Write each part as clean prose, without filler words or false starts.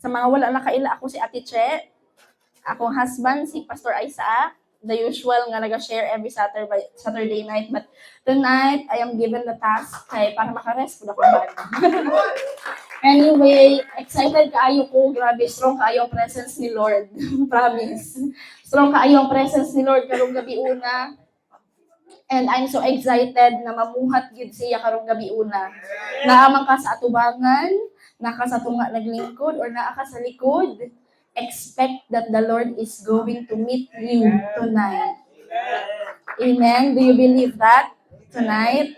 Sa mga wala nakaila, ako si Ate Che. Akong husband, si Pastor Isaac. The usual nga nag-share every Saturday night. But tonight, I am given the task kay para makarest ko na ko ba. Anyway, excited kaayo ko. Grabe, strong kaayo ang presence ni Lord. Promise. Strong kaayo ang presence ni Lord karong gabi una. And I'm so excited na mamuhat gid siya karong gabi una. Naamang ka sa atubangan, naka sa tunga naglingkod, or naa ka sa likod, expect that the Lord is going to meet you tonight. Amen? Do you believe that tonight?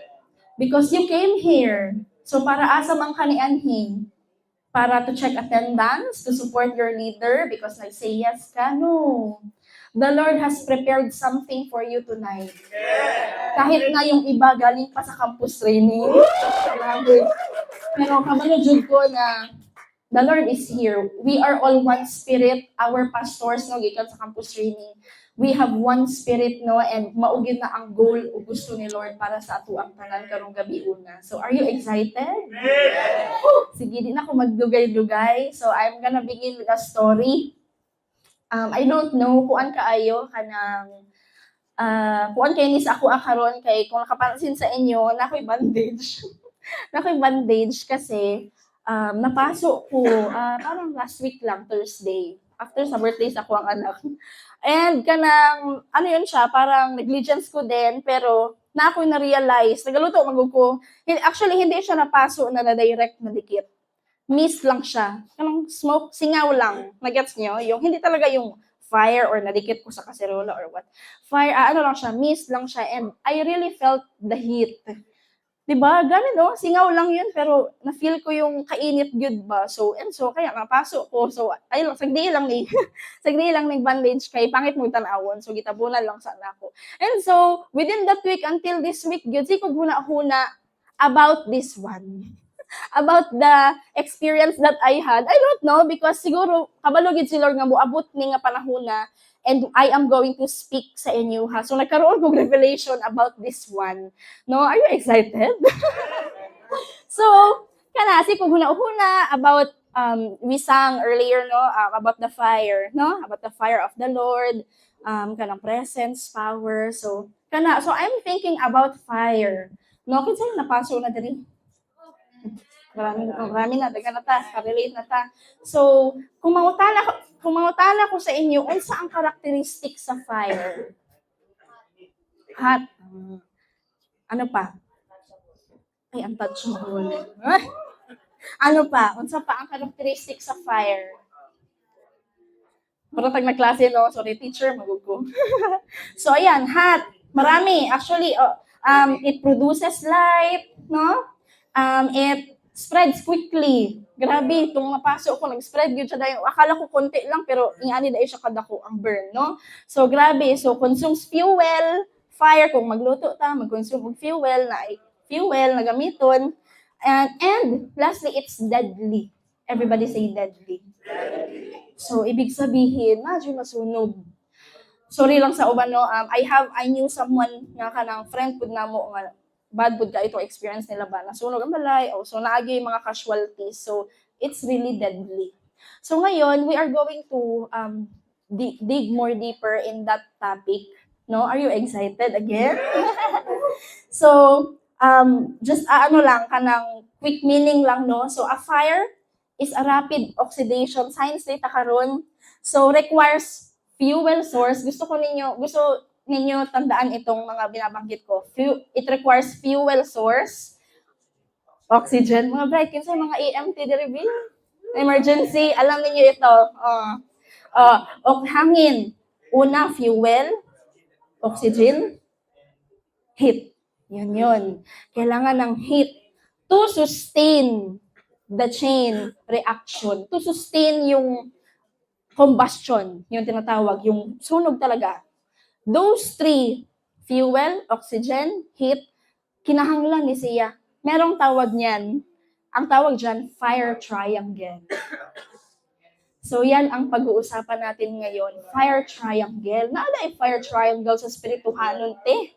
Because you came here. So para asa man ka ni Anhing? Para to check attendance, to support your leader because nag-say yes ka? No. The Lord has prepared something for you tonight. Kahit na yung iba galing pa sa campus training. Pero kabalo jud ko na the Lord is here. We are all one spirit. Our pastors, no, gikan sa campus training, we have one spirit, no, and maugid na ang goal o gusto ni Lord para sa ato ang tanan karong gabi una. So, are you excited? Sige, di na ako magdugay-dugay. So, I'm gonna begin with a story. I don't know kuan kaayo kanang kuan kay ni sa ako akaron kay kung nakapansin sa inyo, nakoy bandage. Nakoy bandage kasi napasok ko parang last week lang, Thursday. After sa birthday sa ako ang anak. And kanang, ano yun siya, parang negligence ko din, pero na ako na-realize, nagaluto magug ko. Actually, hindi siya napaso na direct na dikit. Mist lang siya. Kanang smoke, singaw lang. Nagets nyo? Yung, hindi talaga yung fire or nadikit ko sa kaserola or what. Fire, ano lang siya, mist lang siya. And I really felt the heat. Diba? Ganun, no? Singaw lang yun, pero na-feel ko yung kainit good ba? So, kaya napasok ko. So, ayun, sagdi lang ni bandage kay pangit mo tanawon. So, gitabunan lang sa ako. And so, within that week until this week, yun, si ko huna-huna about this one. About the experience that I had. I don't know, because siguro, kabalo gid si Lord nga moabot ni nga panahona, and I am going to speak sa inyo, ha? So, nagkaroon kong revelation about this one. No? Are you excited? So, kanasi kung huna-huna about, we sang earlier, no? About the fire, no? About the fire of the Lord, kanang presence, power. So, I'm thinking about fire. No? Kinsa yung napaso na diri? Marami na, daga na ta, relate na ta. So, kung mangutana ko sa inyo, unsa ang characteristic sa fire? Hot. Ano pa? Ay, untouchable. Ano pa? Unsa pa ang characteristic sa fire? Para tag na klase, no? Sorry, teacher, magugo. So, ayan, hot. Marami. Actually, it produces light, no? It spreads quickly. Grabe, itong napasok ko, nag-spread yun siya dahil. Akala ko konti lang, pero ingani dahil siya kadako ang burn, no? So, grabe. So, consumes fuel, fire, kung magluto ta, mag-consume ng fuel, na gamiton. And lastly, it's deadly. Everybody say deadly. So, ibig sabihin, medyo masunog. Sorry lang sa uban, no? I knew someone nga kanang friend pud namo nga bad pud ka itong experience nila ba nasunog ang balay o so naagi mga casualties, so it's really deadly. So ngayon we are going to dig more deeper in that topic, no? Are you excited again? So just ano lang kanang quick meaning lang, no? So a fire is a rapid oxidation, science data karon, so requires fuel source. Gusto ninyo tandaan itong mga binabanggit ko. It requires fuel source, oxygen, mga bright, kinsa mga EMT diri emergency, alam niyo ito. Hangin. Una, fuel, oxygen, heat. Yun. Kailangan ng heat to sustain the chain reaction, to sustain yung combustion, yung tinatawag, yung sunog talaga. Those three, fuel, oxygen, heat, kinahanglan ni siya. Merong tawag niyan. Ang tawag dyan, fire triangle. So yan ang pag-uusapan natin ngayon, fire triangle. Naala ay fire triangle sa spirituhanon, te.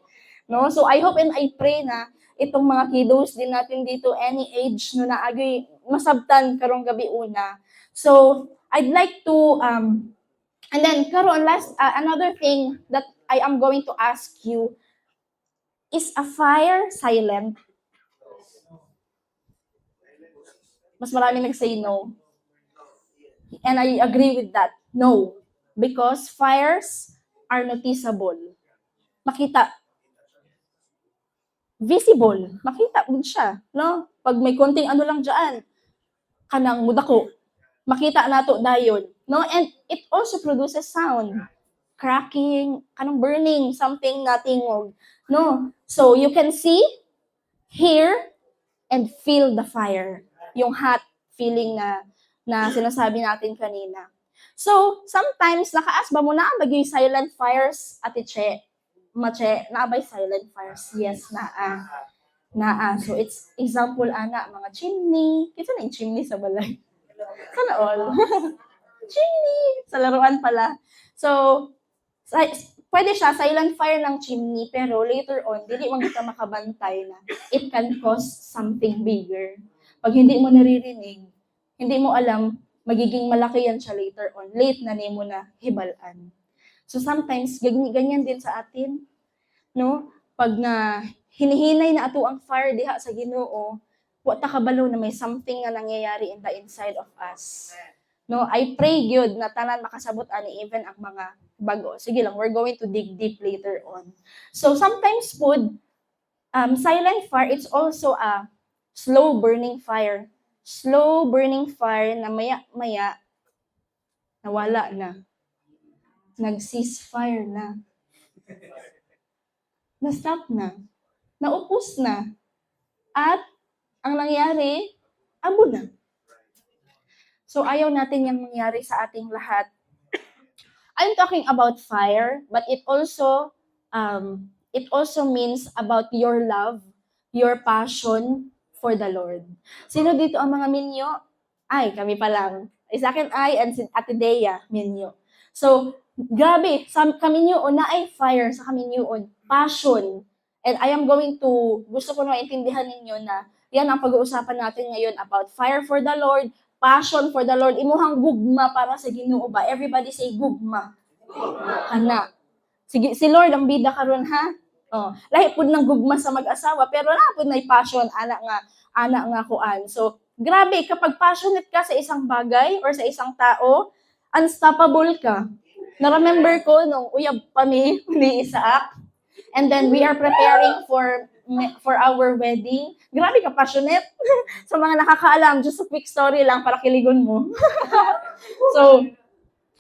No? So I hope and I pray na itong mga kiddos din natin dito, any age, no, na agay masabtan karong gabi una. So, I'd like to, and then, karon last, another thing that I am going to ask you, is a fire silent? Mas marami nag-say no. And I agree with that. No. Because fires are noticeable. Makita. Visible. Makita din siya. No? Pag may konting ano lang dyan, kanang mudako. Makita nato dayon. No? And it also produces sound. Cracking, kanang burning, something na tingog. No? So, you can see, hear, and feel the fire. Yung hot feeling na sinasabi natin kanina. So, sometimes, nakaas ba mo na yung silent fires, Ate Che? Mache, naabay silent fires? Yes, naa. Naa. So, it's example, ana, mga chimney. Kita na yung chimney sa balay. Sana all. Chimney! Sa laruan pala. So, pwede siya, silent fire ng chimney, pero later on, dili mo kita makabantay na it can cause something bigger. Pag hindi mo naririnig, hindi mo alam, magiging malaki yan siya later on. Late na nimo na hibalan. So sometimes, ganyan din sa atin, no? Pag na hinihinay na ato ang fire diha sa Ginoo, wa ta kabalo na may something na nangyayari in the inside of us. No, I pray gyud na tanan makasabot ani even ang mga bago. Sige lang, we're going to dig deep later on. So sometimes food, silent fire, it's also a slow burning fire. Slow burning fire na maya-maya nawala na. Nag-ceasefire na. Na-stop na. Naupos na. At ang nangyari, abo na. So ayaw natin yung mangyari sa ating lahat. I'm talking about fire, but it also means about your love, your passion for the Lord. Sino dito ang mga minyo? Ay, kami pa lang. Sa akin ay, and si Ate Dea, minyo. So, grabe, sa kaminyo, na ay fire sa kaminyo, passion. And I am going to, gusto ko na maintindihan ninyo na yan ang pag-uusapan natin ngayon about fire for the Lord, passion for the Lord, imuhang gugma para sa Ginoo ba? Everybody say gugma. Ana. Sige, si Lord ang bida karon ha. Oh, lahi pud ng gugma sa mag-asawa pero na pud nay passion ana nga kuan. So, grabe kapag passionate ka sa isang bagay or sa isang tao, unstoppable ka. Na-remember ko nung uyab pa ni Isaac. And then we are preparing for our wedding. Grabe ka passionate. Sa mga nakakaalam, just a quick story lang para kiligon mo. So,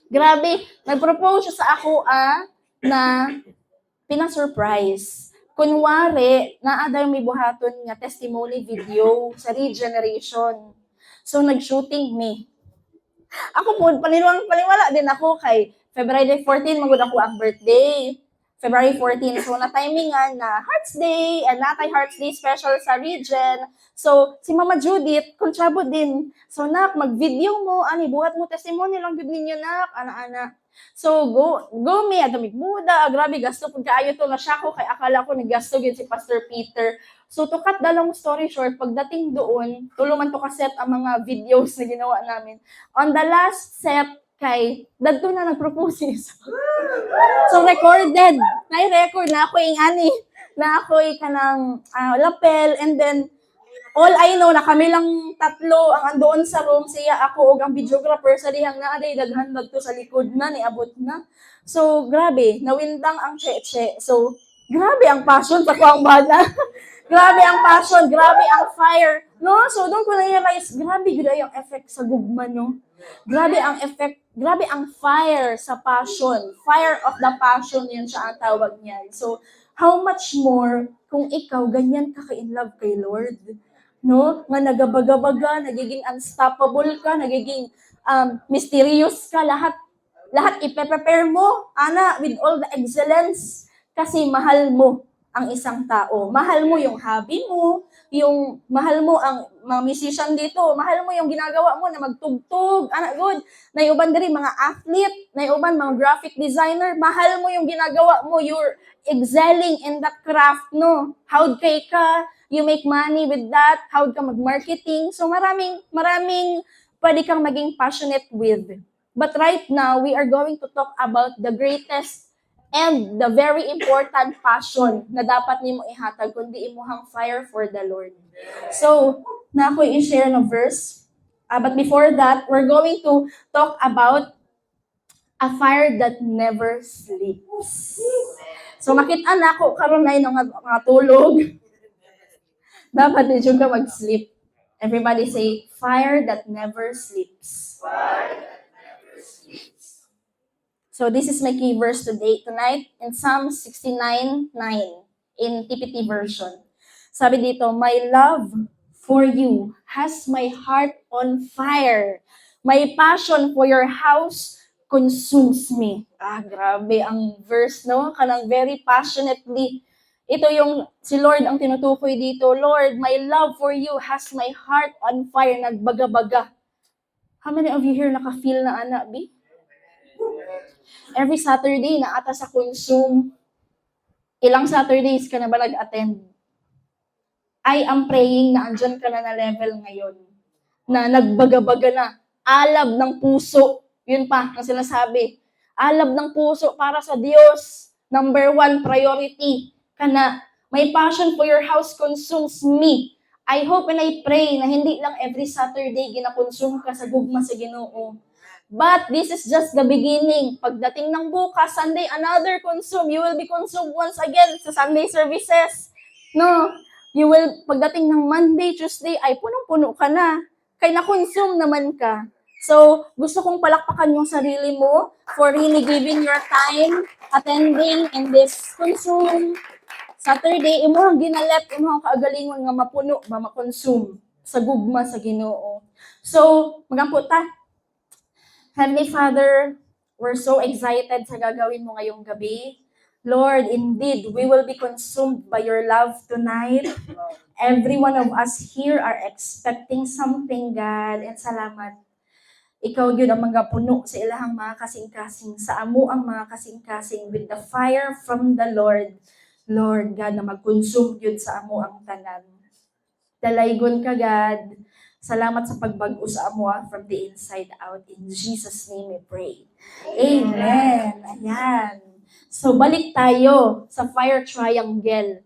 grabe, nag-propose siya sa ako na pina-surprise. Kunwari, naaday may buhaton nga testimony video sa Regeneration. So, nag-shooting me. Ako po, paniwala din ako kay February 14, magod ako ang birthday. February 14. So, na-timingan na Hearts Day, and natay Hearts Day special sa Regen. So, si Mama Judith, kontrabo din. So, nak, mag-video mo, buhat mo testimony lang gud ninyo, nak, ana-ana. So, go me, adamig muda, grabe, gasto pag kaayo to, nasya ko, kay akala ko naggasto yun si Pastor Peter. So, to cut the long story short, pagdating doon, tuluman to kaset ang mga videos na ginawa namin. On the last set, kay dadto na nag-proposes. So recorded, na-record na ako yung na ako kanang lapel, and then all I know na kami lang tatlo ang andoon sa room, siya, ako ug ang videographer sa dihang naaday daghan to sa likod na niabot na. So grabe, nawindang ang cheche. So grabe ang passion sa kuang bana. Grabe ang passion, grabe ang fire. No, so doon ko na-realize, grabe gud yung effect sa gugma, no. Grabe ang effect, grabe ang fire sa passion. Fire of the passion, yun siya ang tawag niyan. So, how much more kung ikaw ganyan ka in love kay Lord? No? Nga nagabaga-baga, nagiging unstoppable ka, nagiging mysterious ka, lahat ipe-prepare mo, with all the excellence, kasi mahal mo ang isang tao. Mahal mo yung hobby mo, mahal mo ang mga musician dito, mahal mo yung ginagawa mo na magtugtog, good. Naiuban diri mga athlete, naiuban mga graphic designer, mahal mo yung ginagawa mo, you're excelling in that craft, no? Howd kay ka, you make money with that, how ka mag-marketing. So maraming pwede kang maging passionate with. But right now, we are going to talk about the greatest and the very important passion na dapat nimo ihatag kundi imuhang fire for the Lord. So, na ako i-share na verse. But before that, we're going to talk about a fire that never sleeps. So, makita na ako karon na yung mga tulog. Dapat din ka mag-sleep. Everybody say, fire that never sleeps. So this is my key verse tonight in Psalm 69:9 in TPT version. Sabi dito, my love for you has my heart on fire. My passion for your house consumes me. Grabe ang verse, no? Kanang very passionately. Ito yung si Lord ang tinutukoy dito. Lord, my love for you has my heart on fire. Nagbaga-baga. How many of you here naka-feel na ana, B? Every Saturday na ata sa consume. Ilang Saturdays ka na ba nag-attend? I am praying na andyan ka na level ngayon. Na nagbaga-baga na. Alab ng puso. Yun pa, ang sinasabi. Alab ng puso para sa Diyos. Number 1 priority ka na. My passion for your house consumes me. I hope and I pray na hindi lang every Saturday ginakonsume ka sa gugma sa Ginoo. But this is just the beginning. Pagdating ng bukas, Sunday, another consume. You will be consumed once again sa Sunday services. No? You will, pagdating ng Monday, Tuesday, ay punong-puno ka na. Kaya na-consume naman ka. So, gusto kong palakpakan yung sarili mo for really giving your time, attending in this consume. Saturday, imo ang ginalet, imo ang kaagalingon nga mapuno, ba ma-consume sa gugma sa Ginoo. So, magampo ta. Heavenly Father, we're so excited sa gagawin mo ngayong gabi. Lord, indeed, we will be consumed by your love tonight. Every one of us here are expecting something, God, and salamat. Ikaw yun ang mga puno sa ilahang mga kasing-kasing, sa amo ang mga kasing-kasing with the fire from the Lord. Lord, God, na mag-consume yun sa amo ang tanan. Dalaygon ka, God. Salamat sa pagbago sa amo from the inside out. In Jesus' name we pray. Amen. Ayan. So, balik tayo sa fire triangle.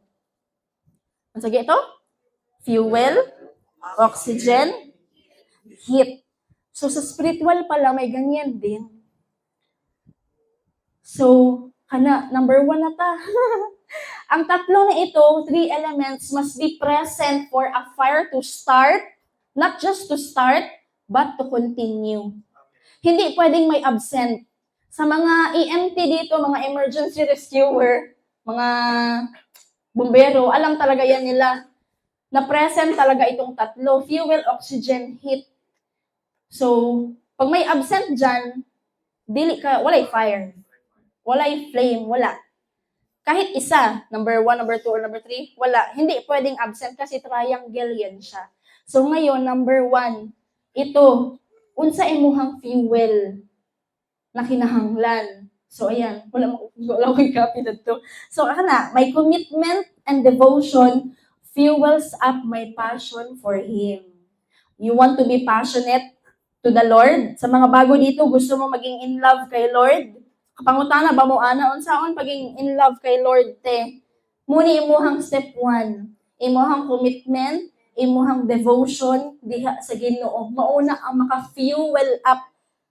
Ano sige ito? Fuel, oxygen, heat. So, sa spiritual pala, may ganyan din. So, number 1 na ta. Ang tatlo na ito, 3 elements, must be present for a fire to start. Not just to start, but to continue. Hindi pwedeng may absent. Sa mga EMT dito, mga emergency rescuer, mga bumbero, alam talaga yan nila na present talaga itong tatlo, fuel, oxygen, heat. So, pag may absent dyan, walay fire. Walay flame, wala. Kahit isa, number 1, number 2, or number 3, wala. Hindi pwedeng absent kasi triangle yan siya. So ngayon, number 1, ito, unsa imuhang fuel na kinahanglan. So ayan, wala akong copy dito. So my commitment and devotion fuels up my passion for Him. You want to be passionate to the Lord? Sa mga bago dito, gusto mo maging in love kay Lord? Kapangutana ba mo ana unsaon paging in love kay Lord te? Muni imuhang step 1, imuhang commitment, imuhang devotion diha sa Ginoo. Mauna ang maka-fuel up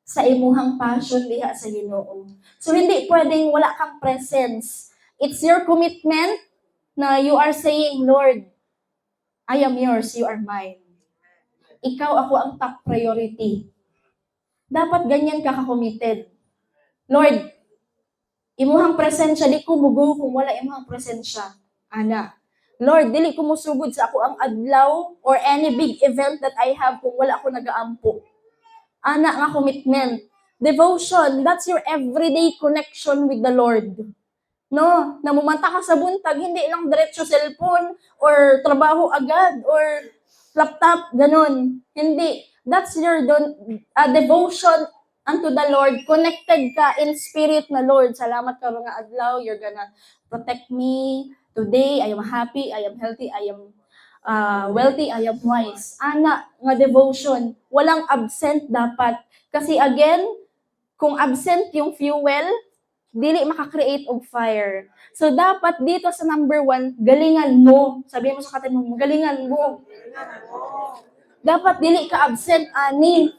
sa imuhang passion diha sa Ginoo. So hindi pwedeng wala kang presence. It's your commitment na you are saying, Lord, I am yours, you are mine. Ikaw ako ang top priority. Dapat ganyan ka ka-committed. Lord, imuhang presensya, di ko mugo kung wala imuhang presensya. Ana. Lord, dili ko musugod sa ako ang adlaw or any big event that I have kung wala ako nagaampo. Ana nga commitment. Devotion, that's your everyday connection with the Lord. No, namumanta ka sa buntag, hindi lang diretso cellphone or trabaho agad or laptop, ganun. Hindi. That's your devotion unto the Lord. Connected ka in spirit na Lord. Salamat ka mga adlaw. You're gonna protect me. Today, I am happy, I am healthy, I am wealthy, I am wise. Ana, nga devotion, walang absent dapat. Kasi again, kung absent yung fuel, dili maka-create og fire. So, dapat dito sa number 1, galingan mo. Sabi mo sa katabi mo, galingan mo. Dapat dili ka absent, ani.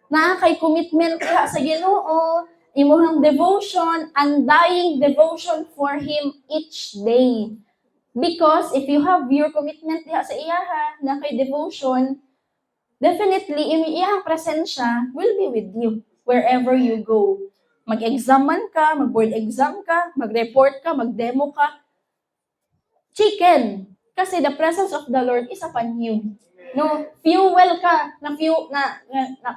Na kay commitment ka sa Ginoo, imuhang devotion, undying devotion for Him each day. Because if you have your commitment diha sa iyaha, na kay devotion, definitely, iyahang presensya will be with you wherever you go. Mag-exam man ka, mag-board exam ka, mag-report ka, mag-demo ka, chicken. Kasi the presence of the Lord is upon you. No, fuel ka,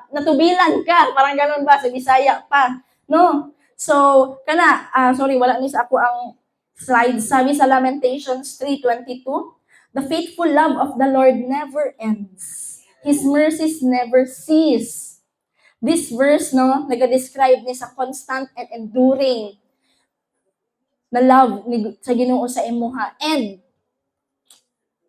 natubilan ka, parang ganun ba, sa Bisaya pa. No? So, sorry, wala ni sa ako ang slide. Sabi sa Lamentations 3:22, the faithful love of the Lord never ends. His mercies never cease. This verse, no, nag-describe ni sa constant and enduring na love ni, sa Ginoo sa imuha. And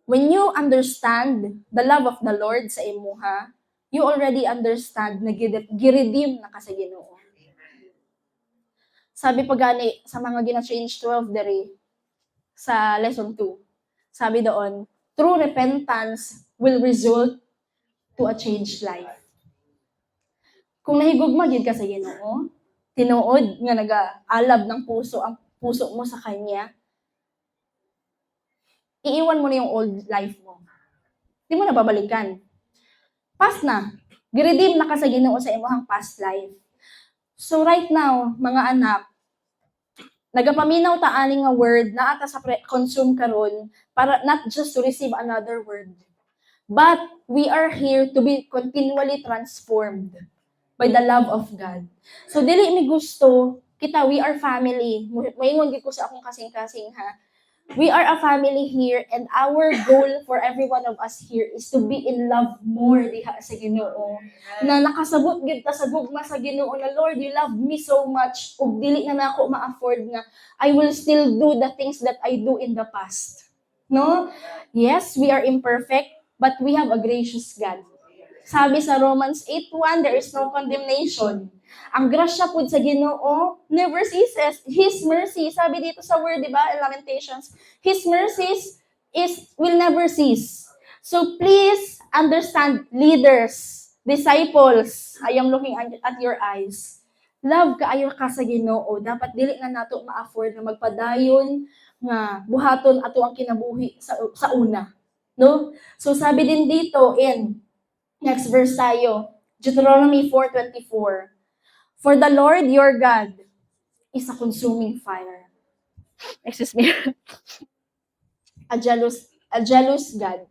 when you understand the love of the Lord sa imuha, you already understand na giredeem na ka sa Ginoo. Sabi pa gani sa mga gina-change 12 dere sa lesson 2. Sabi doon, true repentance will result to a changed life. Kung nahigugma gyud ka sa Ginoo, tinuod nga nag-aalab ng puso ang puso mo sa Kanya, iiwan mo na yung old life mo. Hindi mo na babalikan. Past na. Giredeem na ka sa Ginoo sa imong past life. So right now, mga anak, nagapaminaw ta ani nga word na ata sa consume karon para not just to receive another word, but we are here to be continually transformed by the love of God. So dili mi gusto kita, we are family. Moingon gid ko sa akong kasing-kasing ha. We are a family here, and our goal for every one of us here is to be in love more diha sa Ginoo. Na nakasabot gid ta sa gugma sa Ginoo na, Lord, you love me so much, ug dili na nako ma-afford nga I will still do the things that I do in the past. No? Yes, we are imperfect, but we have a gracious God. Sabi sa Romans 8:1, there is no condemnation. Ang grasya po sa Ginoo never ceases. His mercy, sabi dito sa word, di ba, in Lamentations, His mercies will never cease. So please understand, leaders, disciples, I am looking at your eyes. Love kaayo ka sa Ginoo. Dapat dili na nato ma-afford na magpadayon nga buhaton ato ang kinabuhi sa una. No? So sabi din dito in next verse tayo, Deuteronomy 4:24. For the Lord your God is a consuming fire. Excuse me. a jealous God.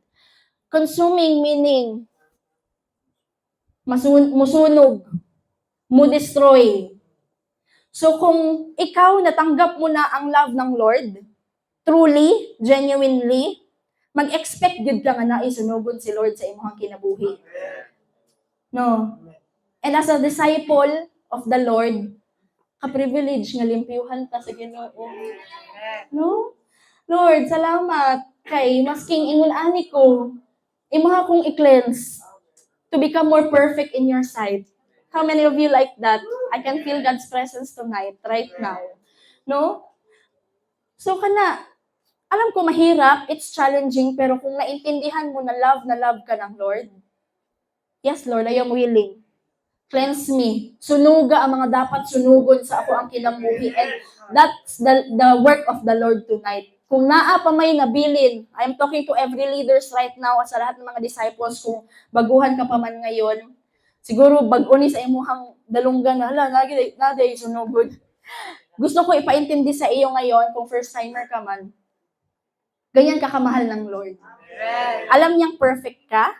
Consuming meaning musunog, mu-destroy. So kung ikaw natanggap mo na ang love ng Lord, truly, genuinely, mag-expect gud ka nga na isunugon si Lord sa imong kinabuhi. No. And as a disciple of the Lord, ka-privilege nga limpyuhan ta sa Ginoo. No? Lord, salamat kay masking ingon ani ko, imuha kong i-cleanse to become more perfect in your sight. How many of you like that? I can feel God's presence tonight, right now. No? So alam ko mahirap, it's challenging, pero kung naintindihan mo na love ka ng Lord, yes, Lord, I am willing. Cleanse me. Sunuga ang mga dapat sunugon sa ako ang kinabuhi. And that's the work of the Lord tonight. Kung naa pa may nabilin, I'm talking to every leaders right now at sa lahat ng mga disciples, kung baguhan ka pa man ngayon, siguro bago ni sa imuhang dalunggan na, naday sunugod. Gusto ko ipaintindi sa iyo ngayon, kung first timer ka man, ganyan ka kamahal ng Lord. Alam niyang perfect ka,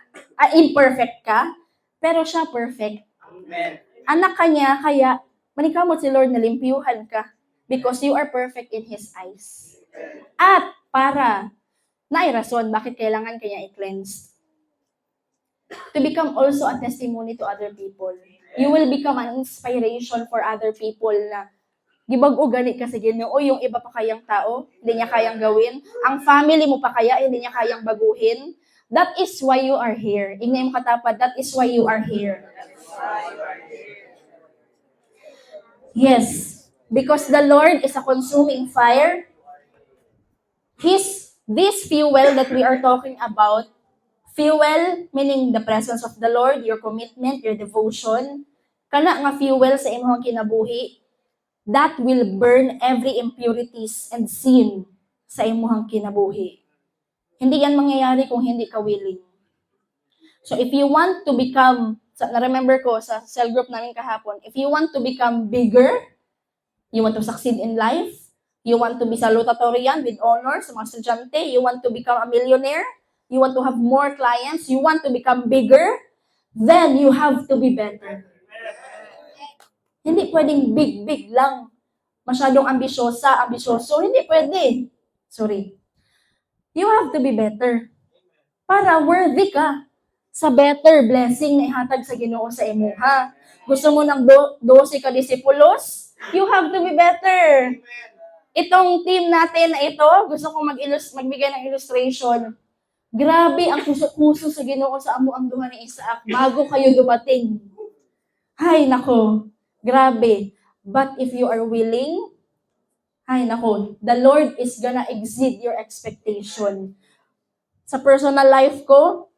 imperfect ka, pero siya perfect. Amen. Anak ka niya, kaya manikamot si Lord na limpyuhan ka because you are perfect in His eyes. At para nairason, bakit kailangan kanya i-cleanse? To become also a testimony to other people. You will become an inspiration for other people na Gibag-o gani ka sa Ginoo, yung iba pa kayang tao, hindi niya kayang gawin. Ang family mo pa kaya, hindi niya kayang baguhin. That is why you are here. Ingay mo katapad, that is why you are here. Yes, because the Lord is a consuming fire. This fuel that we are talking about, fuel meaning the presence of the Lord, your commitment, your devotion, kana nga fuel sa imong kinabuhi, that will burn every impurities and sin sa imong kinabuhi. Hindi yan mangyayari kung hindi ka willing. So if you want to become, na-remember ko sa cell group namin kahapon, if you want to become bigger, you want to succeed in life, you want to be salutatorian with honor sa mga estudyante, you want to become a millionaire, you want to have more clients, you want to become bigger, then you have to be better. Hindi pwedeng big lang. Masyadong ambisyoso. Hindi pwede. Sorry. You have to be better. Para worthy ka sa better blessing na ihatag sa Ginoo sa imuha. Gusto mo ng 12 ka disipulos? You have to be better. Itong team natin na ito, gusto kong magbigay ng illustration. Grabe ang puso sa Ginoo sa amo ang duha ni Isaac bago kayo dumating. Hay nako, grabe. But if you are willing, hay nako, the Lord is gonna exceed your expectation. Sa personal life ko,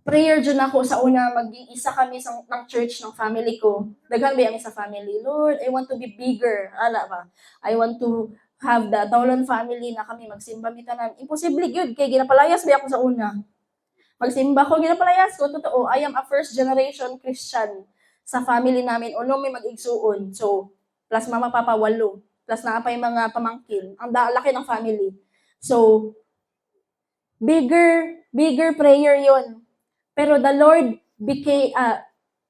prayer dyan ako sa una, maging isa kami ng church ng family ko. Daghan ba yung sa family? Lord, I want to be bigger. Ala ba? I want to have the Taulan family na kami magsimba mitanan. Imposible yun, kay ginapalayas ba ako sa una? Magsimba ko, ginapalayas ko, totoo, I am a first generation Christian sa family namin. Uno may mag-igsuon. So, plus mama, papa, 8. Plus na pa yung mga pamangkin. Ang laki ng family. So, bigger prayer yon. Pero the Lord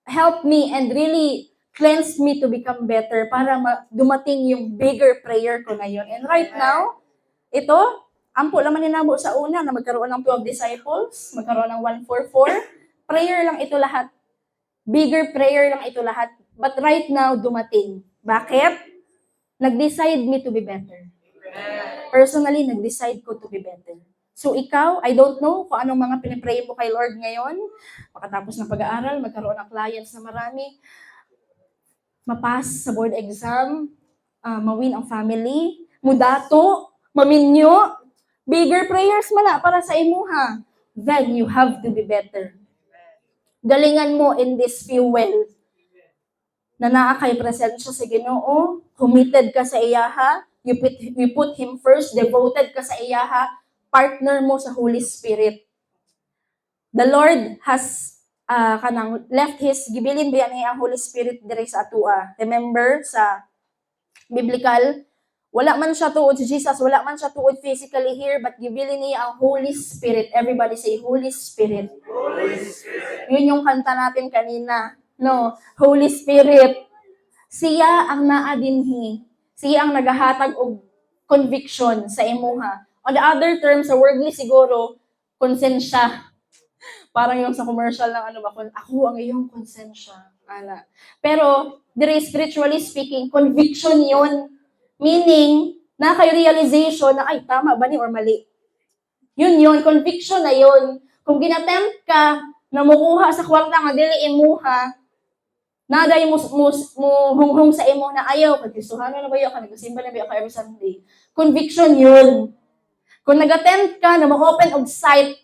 helped me and really cleansed me to become better para dumating yung bigger prayer ko na yun. And right now, ito, ampo naman ninabo sa una na magkaroon ng 12 disciples, magkaroon ng 144. Prayer lang ito lahat. Bigger prayer lang ito lahat. But right now, dumating. Bakit? Nag-decide me to be better. Personally, nag-decide ko to be better. So ikaw, I don't know kung anong mga pinipray mo kay Lord ngayon. Makatapos ng pag-aaral, magkaroon ng clients na marami, mapass sa board exam, mawin ang family, mudato, maminyo, bigger prayers man para sa imuha. Then you have to be better. Galingan mo in this fuel na naa kay presensya sa Ginoo, committed ka sa iyaha, you put Him first, devoted ka sa iyaha, partner mo sa Holy Spirit. The Lord has left His gibilin ba niya ang Holy Spirit dire sa atua. Remember sa biblical, wala man siya tuod si Jesus, wala man siya tuod physically here, but gibilin niya ang Holy Spirit. Everybody say Holy Spirit. Holy Spirit. Yun yung kanta natin kanina. No, Holy Spirit. Siya ang naa dinhi. Siya ang nagahatag og conviction sa imuha. On the other terms, sa worldly siguro, konsensya. Parang yung sa commercial lang, ako ang iyong konsensya. Ana. Pero, dire spiritually speaking, conviction yun. Meaning, na kayo realization na, ay, tama ba ni or mali? Yun, conviction na yun. Kung ginatempt ka na mukuha sa kwarta nga dili imuha, naday mo hunghong sa imo na ayaw, kagisuhanan na ba yun, nagsimba na ba yun every Sunday. Conviction yun. Kung nag-attempt ka na ma-open og sight,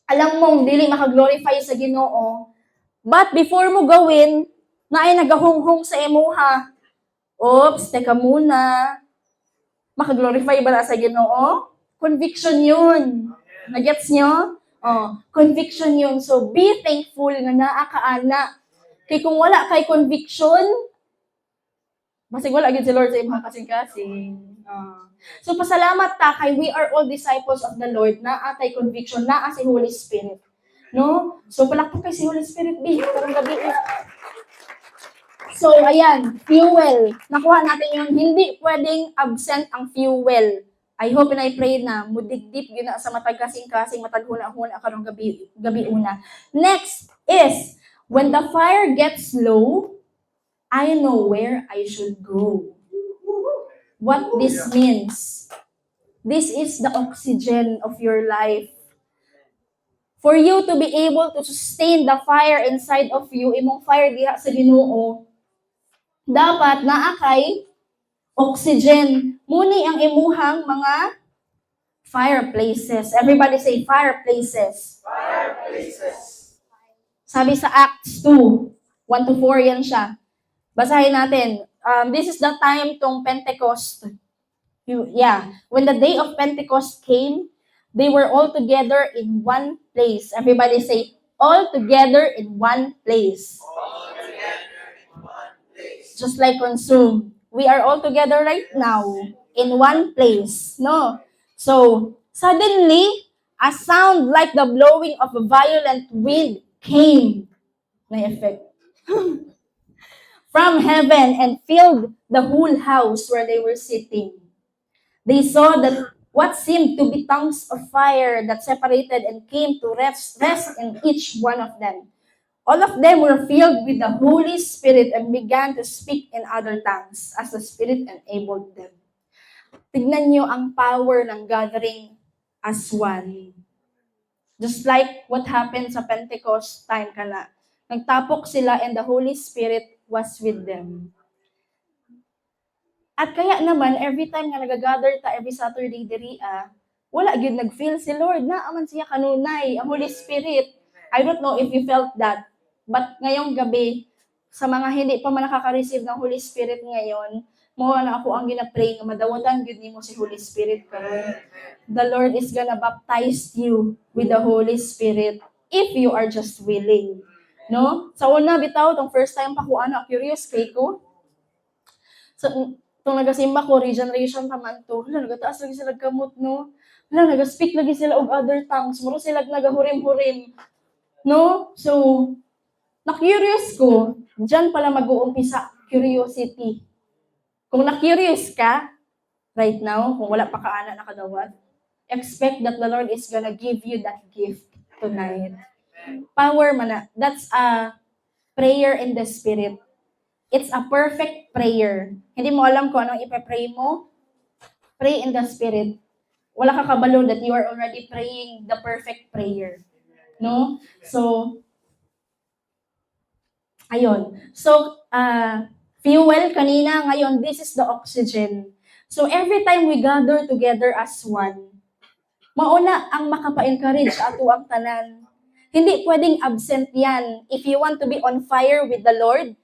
alam mong dili makaglorify sa Ginoo, but before mo gawin, na ay nagahunghong sa imuha, oops, teka muna, makaglorify ba na sa Ginoo? Conviction yun. Nagets nyo? Conviction yun. So, be thankful nga naa kaana. Kay kung wala kay conviction, basig wala gid si Lord sa imong kasing-kasing. So pasalamat ta kay we are all disciples of the Lord na atay conviction na si Holy Spirit. No? So palakpak kay si Holy Spirit karong gabi. So ayan, fuel. Nakuha natin yung hindi pwedeng absent ang fuel. I hope and I pray na mudigdip yun na sa matag kasing-kasing, matag huna-huna karong gabi una. Next is when the fire gets low, I know where I should go. What this means. This is the oxygen of your life. For you to be able to sustain the fire inside of you, imong fire diha sa Ginoo, dapat naa kay oxygen. Muni ang imuhang mga fireplaces. Everybody say fireplaces. Fireplaces. Sabi sa Acts 2, 1 to 4 yan siya. Basahin natin. This is the time tong Pentecost. When the day of Pentecost came, they were all together in one place. Everybody say, all together in one place. All together in one place. Just like on Zoom. We are all together right now in one place. No? So, suddenly, a sound like the blowing of a violent wind came. May effect. From heaven and filled the whole house where they were sitting. They saw that what seemed to be tongues of fire that separated and came to rest in each one of them. All of them were filled with the Holy Spirit and began to speak in other tongues as the Spirit enabled them. Tignan niyo ang power ng gathering as one. Just like what happened sa Pentecost time kana. Nagtapok sila and the Holy Spirit was with them. At kaya naman, every time nga nagagather ta every Saturday diri, wala gyud nag-feel si Lord, naaman siya kanunay, ang Holy Spirit. I don't know if you felt that. But ngayong gabi, sa mga hindi pa man nakaka-receive ng Holy Spirit ngayon, mo na ako ang gina-pray nga madawatan gyud nimo si Holy Spirit karon. The Lord is gonna baptize you with the Holy Spirit if you are just willing. No? Sa una bitaw tong first time pa ko curious kay ko. So itong nagasimba ko, regeneration naman to. Hala, nagataas lagi sila kamot, no? Hala, nagaspeak lagi sila og other tongues. Muro sila nagahurim-hurim. No? So, na-curious ko, dyan pala mag-uumpisa, curiosity. Kung na-curious ka, right now, kung wala pa ka-ana nakadawat, expect that the Lord is gonna give you that gift tonight. Power man na. That's a prayer in the Spirit. It's a perfect prayer. Hindi mo alam kung anong ipapray mo. Pray in the Spirit. Wala ka kabalo that you are already praying the perfect prayer. No? So, ayun. So, fuel kanina, ngayon, this is the oxygen. So, every time we gather together as one, mauna ang makapa-encourage ato ang tanan. Hindi pwedeng absent yan. If you want to be on fire with the Lord,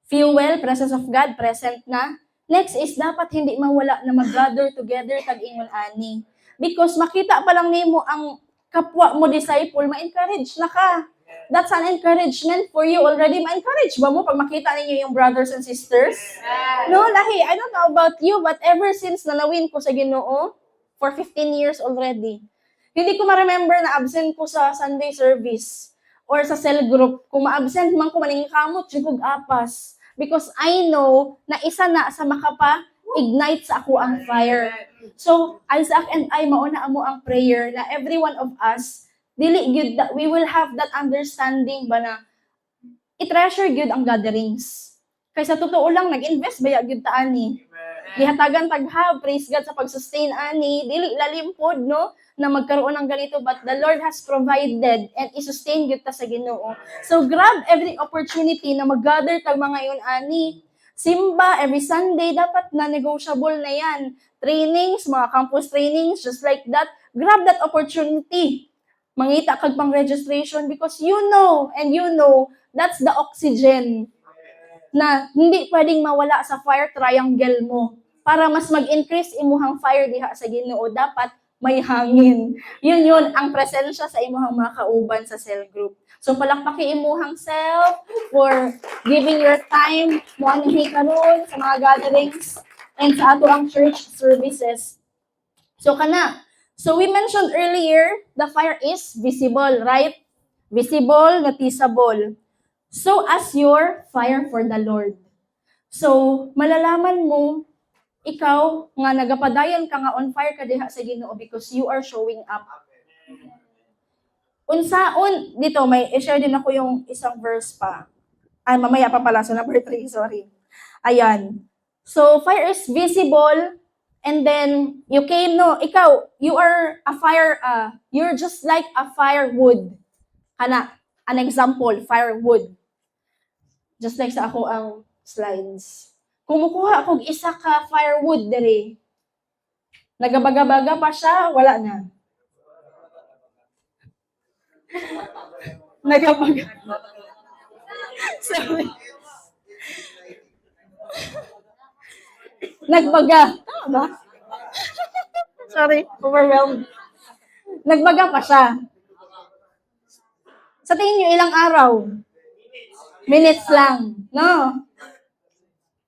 fuel, presence of God, present na. Next is dapat hindi mawala na mag-gather together tag-ingon ani. Because makita pa lang nimo ang kapwa mo disciple, ma-encourage na ka. That's an encouragement for you already. Ma-encourage ba mo pag makita ninyo yung brothers and sisters? No, lahi. I don't know about you, but ever since nanawin ko sa Ginoo, for 15 years already, hindi ko ma-remember na absent ko sa Sunday service or sa cell group. Kung ma-absent man ko, maningkamot, sigog apas. Because I know na isa na sa makapa-ignite sa ako ang fire. So, Isaac and I, mauna mo ang prayer na every one of us, dili gyud that we will have that understanding ba na i-treasure gyud ang gatherings. Kaysa totoo lang, nag-invest ba gyud ta ani? Gihatagan tagha, praise God sa pag-sustain ani, dili lalimpod, no? Na magkaroon ng ganito, but the Lord has provided and i-sustain gyud ta sa Ginoo. So grab every opportunity na mag-gather tag mga yun ani. Simba every Sunday, dapat na negotiable na yan. Trainings, mga campus trainings, just like that. Grab that opportunity. Mangita kag pang registration because you know, that's the oxygen na hindi pwedeng mawala sa fire triangle mo. Para mas mag-increase imuhang fire diha sa Ginoo, dapat may hangin. Yun ang presensya sa imuhang mga kauban sa cell group. So palakpaki imuhang self for giving your time mo anahi karon sa mga gatherings and sa ato ang church services. So kana. So we mentioned earlier, the fire is visible, right? Visible, noticeable. So as your fire for the Lord. So malalaman mo ikaw nga nagapadayon ka nga on fire ka diha sa Ginoo because you are showing up. Unsaon dito may i-share din ako yung isang verse pa. Mamaya pa pala. So, number 3, sorry. Ayan. So, fire is visible, and then, you came, no, ikaw, you are a fire, you're just like a firewood. An example, firewood. Just like sa ako ang slides. Kumukuha akong isa ka firewood dere. Nagabaga-baga pa siya, wala na. Nagabaga. Sorry. Nagbaga. Tama ba? Sorry, overwhelmed. Nagbaga pa siya. Sa tingin niyo, ilang araw? Minutes lang, no?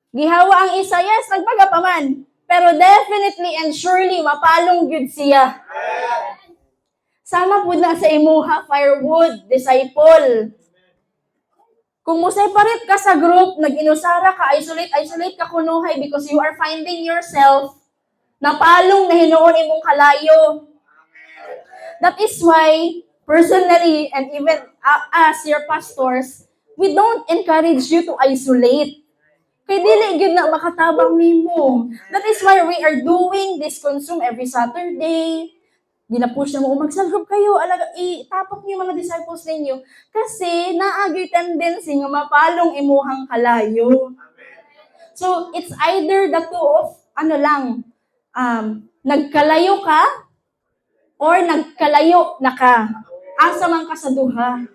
Gihawa ang isa, yes, nagbaga pa man. Pero definitely and surely, mapalong good siya. Sama po na sa imuha, firewood, disciple. Kung mo separate ka sa group, nag-inusara ka, isolate ka kunuhay because you are finding yourself napalong na hinuon imong kalayo. That is why, personally, and even as your pastors, we don't encourage you to isolate. Kaya dili gyud na makatabang nimo. That is why we are doing this consume every Saturday. Ginapush na mo, magsalgop kayo, itapok niyo mga disciples ninyo. Kasi naagay tendency nga mapalong imuhang kalayo. So, it's either the two of, nagkalayo ka, or nagkalayo na ka. Asa man ka sa duha.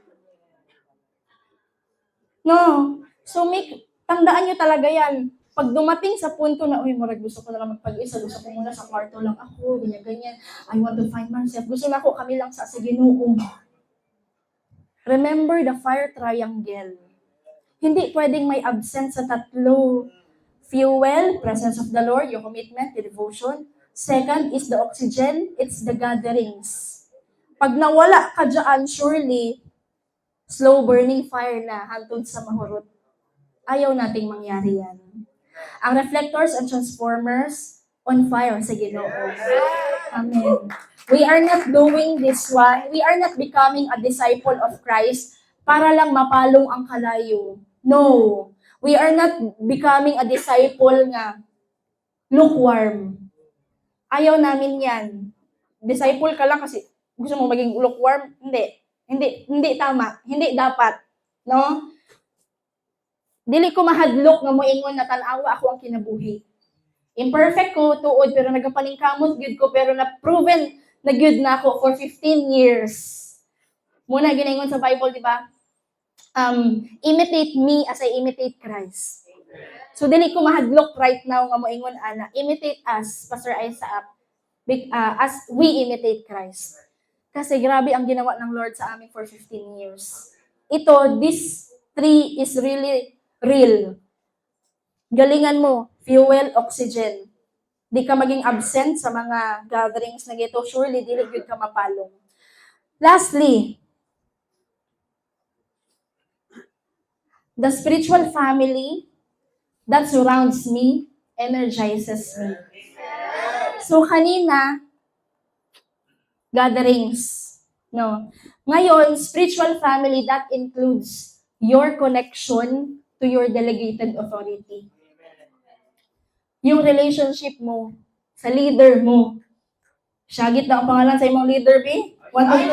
No. So, tandaan nyo talaga yan. Pag dumating sa punto na, uy, marag gusto ko na lang magpag-isa, gusto ko muna sa kwarto lang ako, ganyan-ganyan. I want to find myself. Gusto na ako kami lang sa Ginoo. Remember the fire triangle. Hindi pwedeng may absent sa tatlo. Fuel, presence of the Lord, your commitment, the devotion. Second is the oxygen, it's the gatherings. Pag nawala ka dyan, surely, slow burning fire na hantod sa mahurot. Ayaw nating mangyari yan. Ang reflectors and transformers on fire sa Ginoo. Amen. We are not doing this one. We are not becoming a disciple of Christ para lang mapalong ang kalayo. No. We are not becoming a disciple nga lukewarm. Ayaw namin yan. Disciple ka lang kasi gusto mo maging lukewarm? Hindi tama. Hindi dapat. No? Dili ko mahadlok nga moingon na tan-awa ako ang kinabuhi. Imperfect ko tuod pero nagapaningkamot gyud ko pero na-proven na gyud na ako for 15 years. Muna ginaingon sa Bible, di ba? Imitate me as I imitate Christ. So dili ko mahadlok right now nga moingon ana, imitate us, Pastor Isaac, as we imitate Christ. Kasi grabe ang ginawa ng Lord sa amin for 15 years. This 3 is really real. Galingan mo, fuel, oxygen. Di ka maging absent sa mga gatherings na gito. Surely, dili good ka mapalong. Lastly, the spiritual family that surrounds me energizes me. So, kanina, gatherings. No. Ngayon, spiritual family, that includes your connection to your delegated authority. Yung relationship mo sa leader mo. Syagit na ang pangalan sa imong leader, B? 1, 2,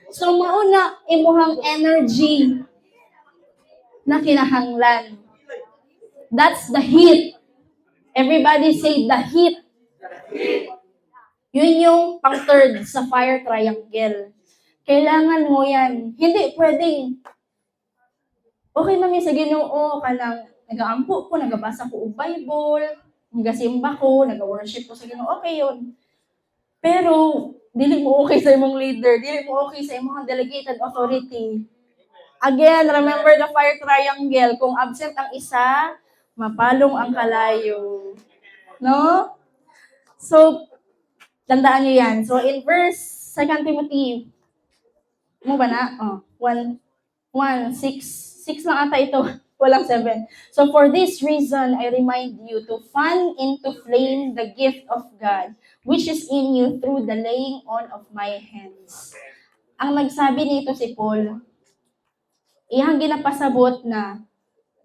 3. So, mauna, imuhang energy na kinahanglan. That's the heat. Everybody say the heat. Yun yung pang-third sa fire triangle. Kailangan mo yan. Hindi pwedeng, okay mami sa Ginoo, kanang nag-aampo ko, nagabasa ko og Bible, nagasimba ko, nag-worship ko sa Ginoo, okay yun. Pero, dili mo okay sa imong leader, dili mo okay sa imong delegated authority. Again, remember the fire triangle. Kung absent ang isa, mapalong ang kalayo. No? So, tandaan nyo yan. So, in verse 2 Timothy, mo ba na? 1, 6 lang ata ito. Walang 7. So for this reason, I remind you to fan into flame the gift of God, which is in you through the laying on of my hands. Ang nagsabi nito si Paul, iyang ginapasabot na,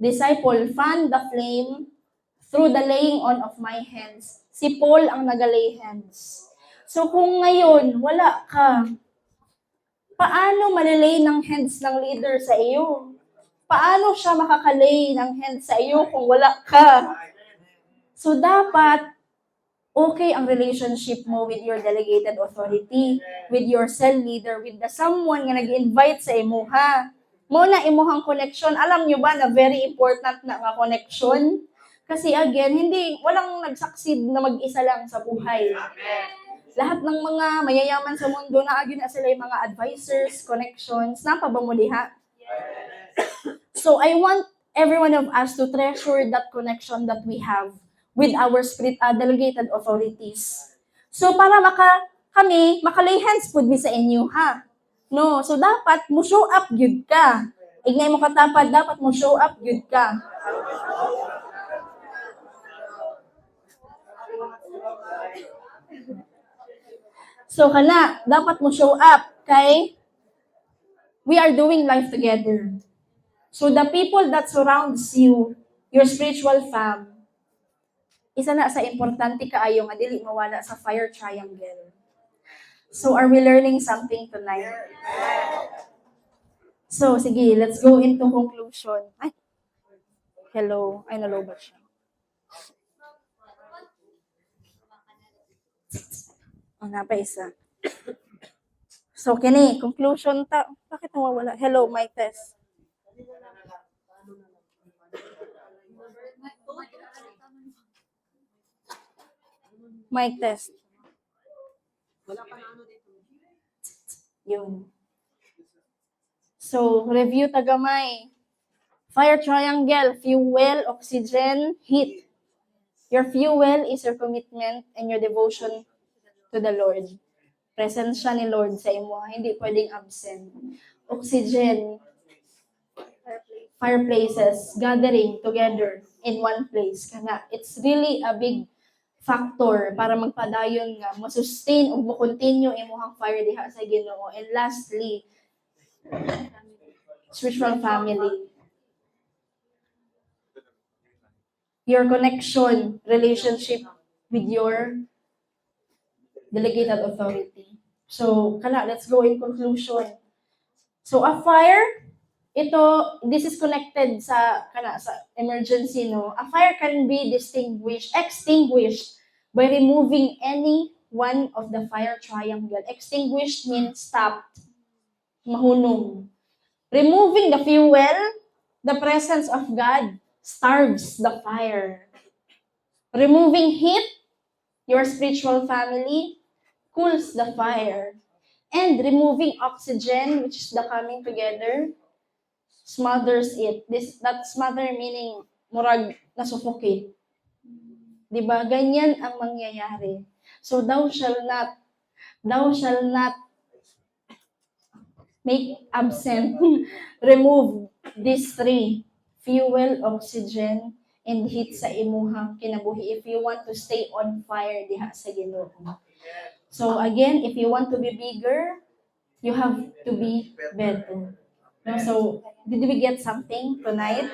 disciple, fan the flame through the laying on of my hands. Si Paul ang nagalay hands. So kung ngayon, wala ka, paano malilay ng hands ng leader sa iyo? Paano siya makakalay ng hands sa iyo kung wala ka? So dapat, okay ang relationship mo with your delegated authority, with your cell leader, with the someone nga nag-invite sa imo, ha? Mo na imuhang connection. Alam nyo ba na very important na nga connection? Kasi again, walang nag-succeed na mag-isa lang sa buhay. Lahat ng mga mayayaman sa mundo na agin na sila yung mga advisors, connections, napa ba mo diha? So I want every one of us to treasure that connection that we have with our delegated authorities. So para kami makalay hands pud mi sa inyo, ha? No, so dapat mo show up gyud ka. Ignay mo katapad, dapat mo show up gyud ka. So kana, dapat mo show up kay we are doing life together. So the people that surrounds you, your spiritual fam, isa na sa importante kaayo nga dili mawala sa fire triangle. So are we learning something tonight? So sige, let's go into conclusion. Ay, hello. Ay, nalobat siya. Pa isa. So, kini, conclusion ta. Bakit nawawala? Hello, mic test. Mic test. Yun. So, review tagamay. Fire triangle, fuel, oxygen, heat. Your fuel is your commitment and your devotion to the Lord. Presence siya ni Lord sa imo, hindi pwedeng absent. Oxygen, fireplaces, gathering together in one place. Kana, it's really a big factor para magpadayon nga, masustain o mo-continue imuhang fire diha sa Ginoo. And lastly, spiritual family. Your connection, relationship with your delegated authority. So, let's go in conclusion. So, a fire, this is connected sa emergency, no? A fire can be extinguished by removing any one of the fire triangle. Extinguished means stopped, mahunong. Removing the fuel, the presence of God starves the fire. Removing heat, your spiritual family, cools the fire. And removing oxygen, which is the coming together, smothers it. That smother meaning murag na-suffocate. Diba? Ganyan ang mangyayari. So thou shall not make absent, remove these three, fuel, oxygen, and heat sa imuhang kinabuhi if you want to stay on fire diha sa Ginoo. So again, if you want to be bigger, you have to be better. No? So, did we get something tonight?